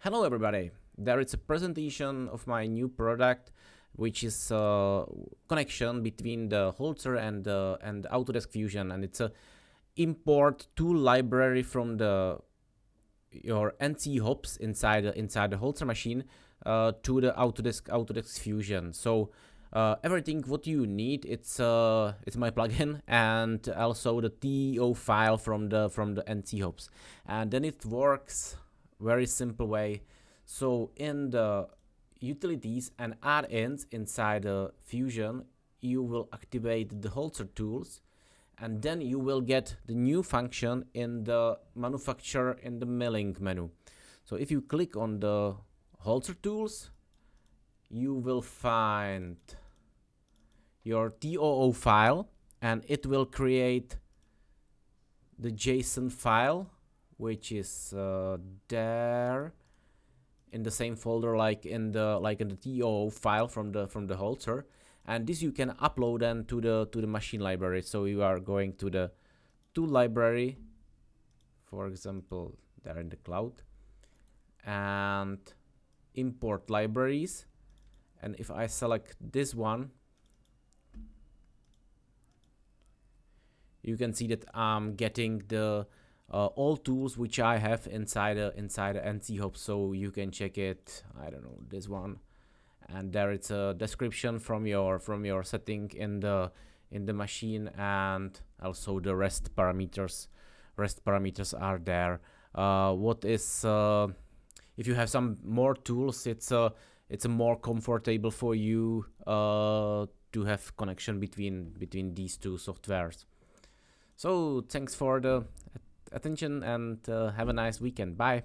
Hello everybody, there is a presentation of my new product, which is a connection between the Holzher and Autodesk Fusion, and it's a import tool library from your NC hubs inside the Holzher machine to the Autodesk Fusion. So everything what you need, it's my plugin and also the TO file from the NC hubs, and then it works very simple way. So in the utilities and add-ins inside the Fusion, you will activate the Holzher tools, and then you will get the new function in the manufacture in the milling menu. So if you click on the Holzher tools, you will find your TOO file, and it will create the JSON file, which is there in the same folder like in the TOO file from the Holzher, and this you can upload then to the machine library. So you are going to the tool library, for example, there in the cloud, and import libraries, and if I select this one, you can see that I'm getting the all tools which I have inside the NC hub. So you can check it, I don't know, this one, and there it's a description from your setting in the machine, and also the rest parameters are there. What is if you have some more tools, it's a more comfortable for you to have connection between these two softwares. So thanks for the attention, and have a nice weekend. Bye.